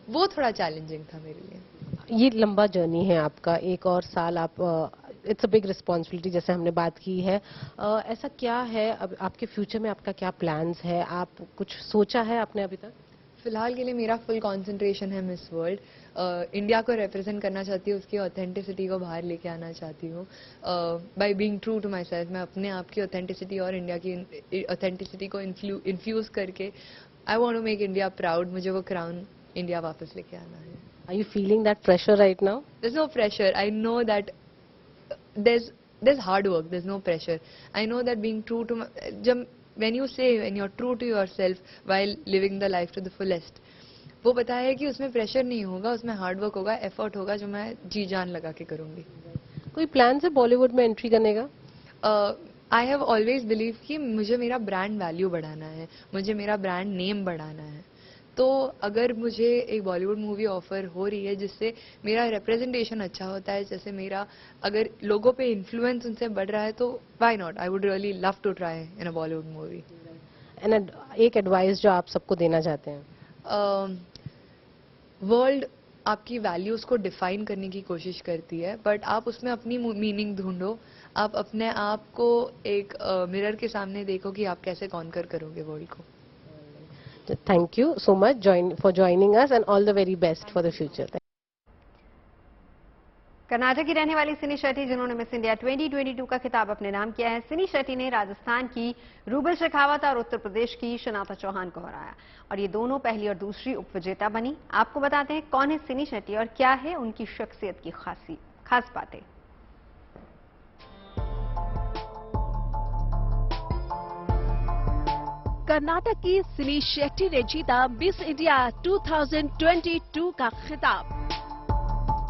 वो थोड़ा चैलेंजिंग था मेरे लिए। ये लंबा जर्नी है आपका, 1 और साल आप, इट्स अ बिग रिस्पॉन्सिबिलिटी जैसे हमने बात की है। ऐसा क्या है अब आपके फ्यूचर में, आपका क्या प्लान्स है, आप कुछ सोचा है आपने अभी तक? फिलहाल के लिए मेरा फुल कंसंट्रेशन है मिस वर्ल्ड। इंडिया को रिप्रेजेंट करना चाहती हूँ, उसकी ऑथेंटिसिटी को बाहर लेके आना चाहती हूँ by being true to myself. मैं अपने आप की ऑथेंटिसिटी और इंडिया की ऑथेंटिसिटी को इन्फ्यूज करके I want to make India proud. मुझे वो क्राउन इंडिया वापस लेके आना है। Are you feeling that pressure right now? There is no pressure, I know that there's hard work, there's no pressure. I know that being true to when you're true to yourself while living the life to the fullest, वो पता है कि उसमें pressure नहीं होगा, उसमें hard work होगा, effort होगा, जो मैं जी जान लगा के करूंगी। कोई प्लान है बॉलीवुड में एंट्री करने का? आई हैव ऑलवेज बिलीव कि मुझे मेरा ब्रांड वैल्यू बढ़ाना है, मुझे मेरा ब्रांड नेम बढ़ाना है। तो अगर मुझे एक बॉलीवुड मूवी ऑफर हो रही है जिससे मेरा रिप्रेजेंटेशन अच्छा होता है, जैसे मेरा अगर लोगों पे इन्फ्लुएंस उनसे बढ़ रहा है, तो why not, I would really love to try in a Bollywood movie. And एक एडवाइस जो आप सबको देना चाहते हैं? वर्ल्ड आपकी वैल्यूज को डिफाइन करने की कोशिश करती है, बट आप उसमें अपनी मीनिंग ढूंढो। आप अपने आप को एक मिरर के सामने देखो कि आप कैसे कॉन्कर करोगे वर्ल्ड को। Thank you so much for joining us and all the very best for the future. Karnataka की रहने वाली सिनी शेट्टी, जिन्होंने मिस इंडिया 2022 का खिताब अपने नाम किया है। सिनी शेट्टी ने राजस्थान की रूबल शेखावत और उत्तर प्रदेश की शनाता चौहान को हराया और ये दोनों पहली और दूसरी उपविजेता बनी। आपको बताते हैं कौन है सिनी शेट्टी और क्या है उनकी शख्सियत की खास बातें। कर्नाटक की सिनी शेट्टी ने जीता मिस इंडिया 2022 का खिताब।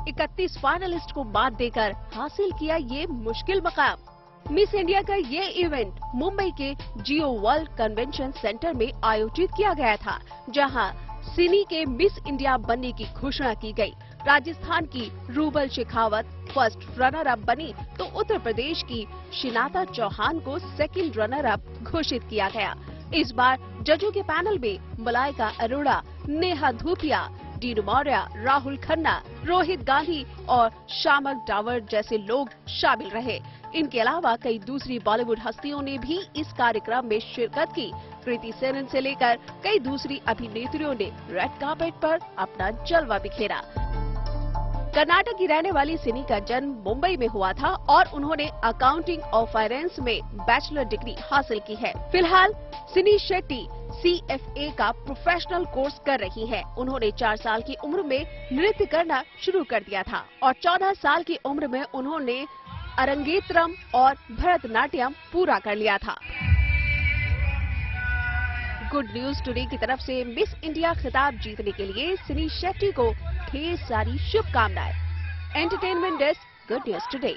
31 फाइनलिस्ट को मात देकर हासिल किया ये मुश्किल मकाम। मिस इंडिया का ये इवेंट मुंबई के जियो वर्ल्ड कन्वेंशन सेंटर में आयोजित किया गया था, जहां सिनी के मिस इंडिया बनने की घोषणा की गई। राजस्थान की rouble Shekhawat first runner up बनी, तो उत्तर प्रदेश की शिनाता चौहान को सेकंड रनर अप घोषित किया गया। इस बार जजों के पैनल में मलाइका अरोड़ा, नेहा धूपिया, डीनू मौर्य, राहुल खन्ना, रोहित गांधी और शामक डावर जैसे लोग शामिल रहे। इनके अलावा कई दूसरी बॉलीवुड हस्तियों ने भी इस कार्यक्रम में शिरकत की। कृति सेनन से लेकर कई दूसरी अभिनेत्रियों ने रेड कार्पेट पर अपना जलवा बिखेरा। कर्नाटक की रहने वाली सिनी का जन्म मुंबई में हुआ था और उन्होंने अकाउंटिंग और फाइनेंस में बैचलर डिग्री हासिल की है। फिलहाल सिनी शेट्टी CFA का प्रोफेशनल कोर्स कर रही हैं। उन्होंने 4 साल की उम्र में नृत्य करना शुरू कर दिया था और 14 साल की उम्र में उन्होंने अरंगेत्रम और भरतनाट्यम पूरा कर लिया था। गुड न्यूज टुडे की तरफ से मिस इंडिया खिताब जीतने के लिए सिनी शेट्टी को ढेर सारी शुभकामनाएं। Entertainment desk, good news today.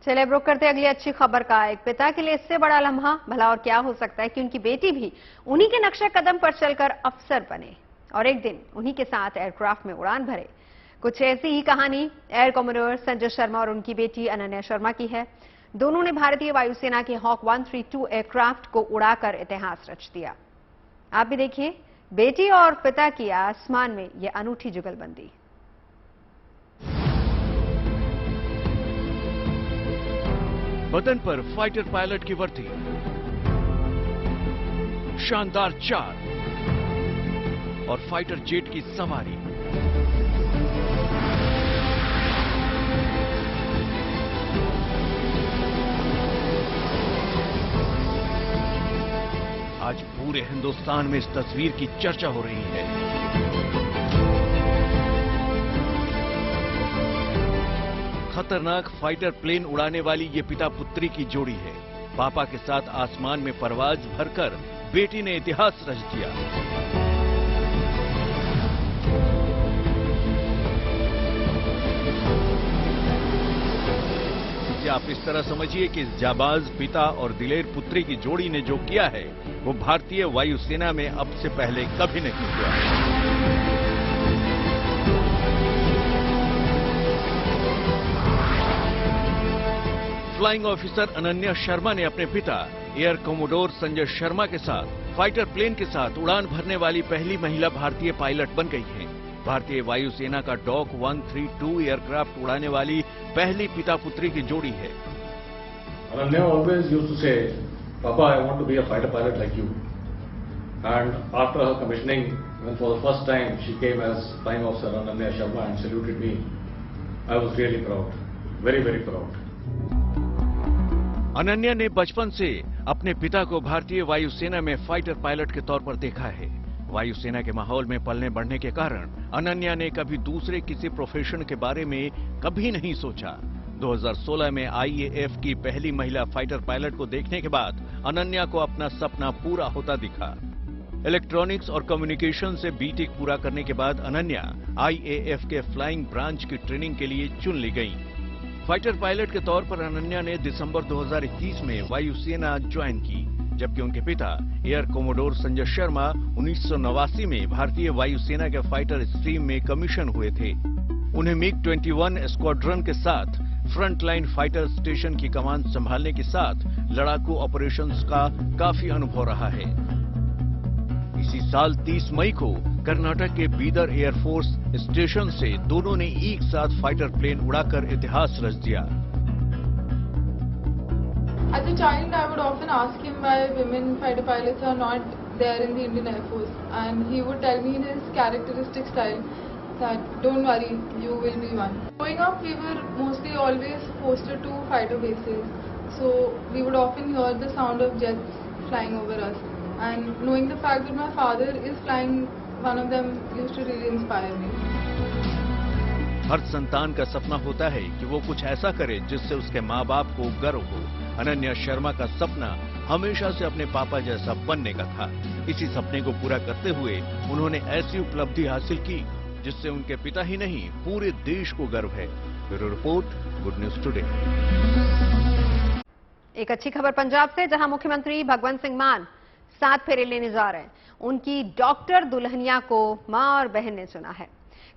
चलिए अब रुक करते अगली अच्छी खबर का। एक पिता के लिए इससे बड़ा लम्हा भला और क्या हो सकता है कि उनकी बेटी भी उन्हीं के नक्शे कदम पर चलकर अफसर बने और एक दिन उन्हीं के साथ एयरक्राफ्ट में उड़ान भरे। कुछ ऐसी ही कहानी एयर कॉमोडोर संजय शर्मा और उनकी बेटी अनन्या शर्मा की है। दोनों ने भारतीय वायुसेना के हॉक 132 एयरक्राफ्ट को उड़ाकर इतिहास रच दिया। आप भी देखिए बेटी और पिता की आसमान में ये अनूठी जुगलबंदी। बदन पर फाइटर पायलट की वर्दी, शानदार चाल और फाइटर जेट की सवारी। आज पूरे हिंदुस्तान में इस तस्वीर की चर्चा हो रही है। खतरनाक फाइटर प्लेन उड़ाने वाली ये पिता पुत्री की जोड़ी है। पापा के साथ आसमान में परवाज भरकर बेटी ने इतिहास रच दिया। इसे आप इस तरह समझिए कि इस जाबाज पिता और दिलेर पुत्री की जोड़ी ने जो किया है वो भारतीय वायुसेना में अब से पहले कभी नहीं हुआ। फ्लाइंग ऑफिसर अनन्या शर्मा ने अपने पिता एयर कॉमोडोर संजय शर्मा के साथ फाइटर प्लेन के साथ उड़ान भरने वाली पहली महिला भारतीय पायलट बन गई हैं। भारतीय वायुसेना का डॉक 132 एयरक्राफ्ट उड़ाने वाली पहली पिता पुत्री की जोड़ी है। Ananya always used to say, "Papa, I want to be a fighter pilot like you." And after her commissioning, when for the first time she came as flying officer Ananya Sharma and saluted me, I was really proud, very very proud. Ananya ने बचपन से अपने पिता को भारतीय वायुसेना में fighter pilot के तौर पर देखा है। वायुसेना के माहौल में पलने बढ़ने के कारण अनन्या ने कभी दूसरे किसी प्रोफेशन के बारे में कभी नहीं सोचा। 2016 में IAF की पहली महिला फाइटर पायलट को देखने के बाद अनन्या को अपना सपना पूरा होता दिखा। इलेक्ट्रॉनिक्स और कम्युनिकेशन से बीटेक पूरा करने के बाद अनन्या IAF के फ्लाइंग ब्रांच की ट्रेनिंग के लिए चुन ली गई। फाइटर पायलट के तौर पर अनन्या ने दिसंबर 2021 में वायुसेना ज्वाइन की, जबकि उनके पिता एयर कॉमोडोर संजय शर्मा 1989 में भारतीय वायुसेना के फाइटर स्ट्रीम में कमीशन हुए थे। उन्हें MiG-21 स्क्वाड्रन के साथ फ्रंट लाइन फाइटर स्टेशन की कमान संभालने के साथ लड़ाकू ऑपरेशंस का काफी अनुभव रहा है। इसी साल 30 मई को कर्नाटक के बीदर एयरफोर्स स्टेशन से दोनों ने एक साथ फाइटर प्लेन उड़ाकर इतिहास रच दिया। As a child, I would often ask him why women fighter pilots are not there in the Indian Air Force, and he would tell me in his characteristic style that don't worry, you will be one. Growing up, we were mostly always posted to fighter bases, so we would often hear the sound of jets flying over us, and knowing the fact that my father is flying one of them used to really inspire me. हर संतान का सपना होता है कि वो कुछ ऐसा करे जिससे उसके माँ बाप को गर्व हो। अनन्या शर्मा का सपना हमेशा से अपने पापा जैसा बनने का था। इसी सपने को पूरा करते हुए उन्होंने ऐसी उपलब्धि हासिल की जिससे उनके पिता ही नहीं पूरे देश को गर्व है। Bureau report, good news today. एक अच्छी खबर पंजाब से, जहां मुख्यमंत्री भगवंत सिंह मान 7 फेरे लेने जा रहे हैं। उनकी डॉक्टर दुल्हनिया को मां और बहन ने चुना है।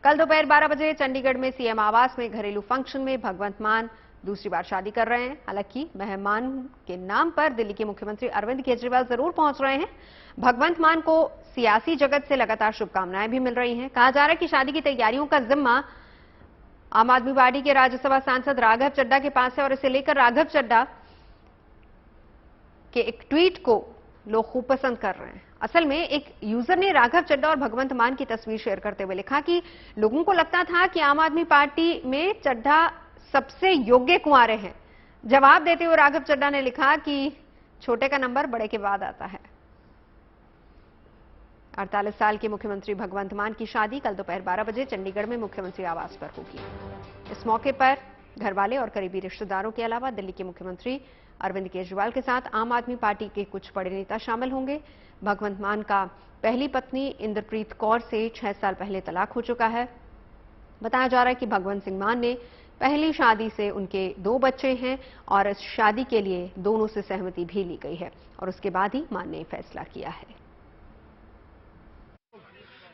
कल दोपहर 12 बजे चंडीगढ़ में सीएम आवास में घरेलू फंक्शन में भगवंत मान दूसरी बार शादी कर रहे हैं। हालांकि मेहमान के नाम पर दिल्ली के मुख्यमंत्री अरविंद केजरीवाल जरूर पहुंच रहे हैं। भगवंत मान को सियासी जगत से लगातार शुभकामनाएं भी मिल रही हैं। कहा जा रहा है कि शादी की तैयारियों का जिम्मा आम आदमी पार्टी के राज्यसभा सांसद राघव चड्ढा के पास है और इसे लेकर राघव चड्ढा के एक ट्वीट को लोग खूब पसंद कर रहे हैं। असल में एक यूजर ने राघव चड्ढा और भगवंत मान की तस्वीर शेयर करते हुए लिखा कि लोगों को लगता था कि आम आदमी पार्टी में चड्ढा सबसे योग्य कुंवारे हैं। जवाब देते हुए राघव चड्ढा ने लिखा कि छोटे का नंबर बड़े के बाद आता है। 48 साल के मुख्यमंत्री भगवंत मान की शादी कल दोपहर 12 बजे चंडीगढ़ में मुख्यमंत्री आवास पर होगी। इस मौके पर घरवाले और करीबी रिश्तेदारों के अलावा दिल्ली के मुख्यमंत्री अरविंद केजरीवाल के साथ आम आदमी पार्टी के कुछ बड़े नेता शामिल होंगे। भगवंत मान का पहली पत्नी इंद्रप्रीत कौर से 6 साल पहले तलाक हो चुका है। बताया जा रहा है कि भगवंत सिंह मान ने पहली शादी से उनके 2 बच्चे हैं और इस शादी के लिए दोनों से सहमति भी ली गई है और उसके बाद ही मान ने फैसला किया है।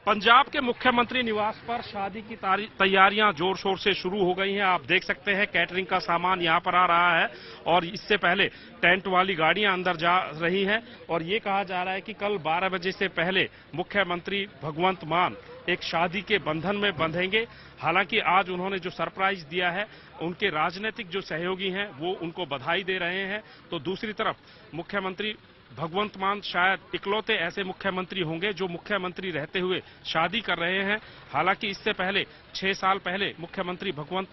पंजाब के मुख्यमंत्री निवास पर शादी की तैयारियां जोर शोर से शुरू हो गई हैं। आप देख सकते हैं कैटरिंग का सामान यहां पर आ रहा है और इससे पहले टेंट वाली गाड़ियां अंदर जा रही हैं और ये कहा जा रहा है कि कल 12 बजे से पहले मुख्यमंत्री भगवंत मान एक शादी के बंधन में बंधेंगे। हालांकि आज उन्होंने जो सरप्राइज दिया है, उनके राजनीतिक जो सहयोगी हैं वो उनको बधाई दे रहे हैं। तो दूसरी तरफ मुख्यमंत्री भगवंत मान शायद इकलौते ऐसे मुख्यमंत्री होंगे जो मुख्यमंत्री रहते हुए शादी कर रहे हैं। हालांकि इससे पहले 6 साल पहले मुख्यमंत्री भगवंत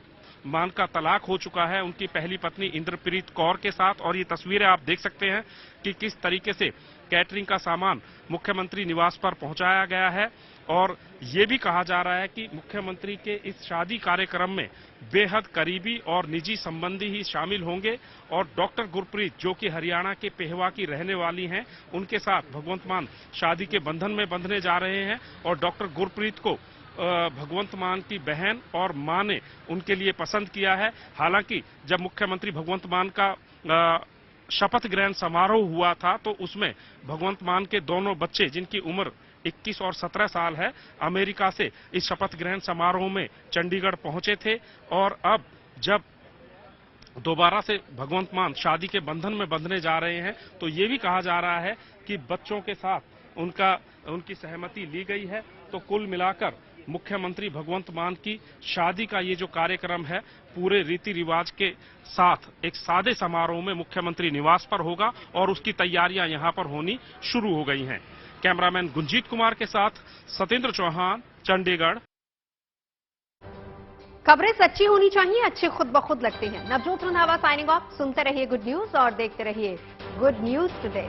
मान का तलाक हो चुका है उनकी पहली पत्नी इंद्रप्रीत कौर के साथ। और ये तस्वीरें आप देख सकते हैं कि किस तरीके से कैटरिंग का सामान मुख्यमंत्री निवास पर पहुंचाया गया है। और ये भी कहा जा रहा है कि मुख्यमंत्री के इस शादी कार्यक्रम में बेहद करीबी और निजी संबंधी ही शामिल होंगे और डॉक्टर गुरप्रीत जो कि हरियाणा के पेहवा की रहने वाली हैं, उनके साथ भगवंत मान शादी के बंधन में बंधने जा रहे हैं। और डॉक्टर गुरप्रीत को भगवंत मान की बहन और मां ने उनके लिए पसंद किया है। हालांकि जब मुख्यमंत्री भगवंत मान का शपथ ग्रहण समारोह हुआ था तो उसमें भगवंत मान के दोनों बच्चे जिनकी उम्र 21 और 17 साल है, अमेरिका से इस शपथ ग्रहण समारोह में चंडीगढ़ पहुंचे थे। और अब जब दोबारा से भगवंत मान शादी के बंधन में बंधने जा रहे हैं तो ये भी कहा जा रहा है कि बच्चों के साथ उनकी सहमति ली गई है। तो कुल मिलाकर मुख्यमंत्री भगवंत मान की शादी का ये जो कार्यक्रम है पूरे रीति रिवाज के साथ एक सादे समारोह में मुख्यमंत्री निवास पर होगा और उसकी तैयारियां यहां पर होनी शुरू हो गई हैं। कैमरामैन गुंजीत कुमार के साथ सतेंद्र चौहान, चंडीगढ़। खबरें सच्ची होनी चाहिए, अच्छे खुद ब खुद लगते हैं। Navjot Randhawa signing off. सुनते रहिए गुड न्यूज और देखते रहिए गुड न्यूज टुडे।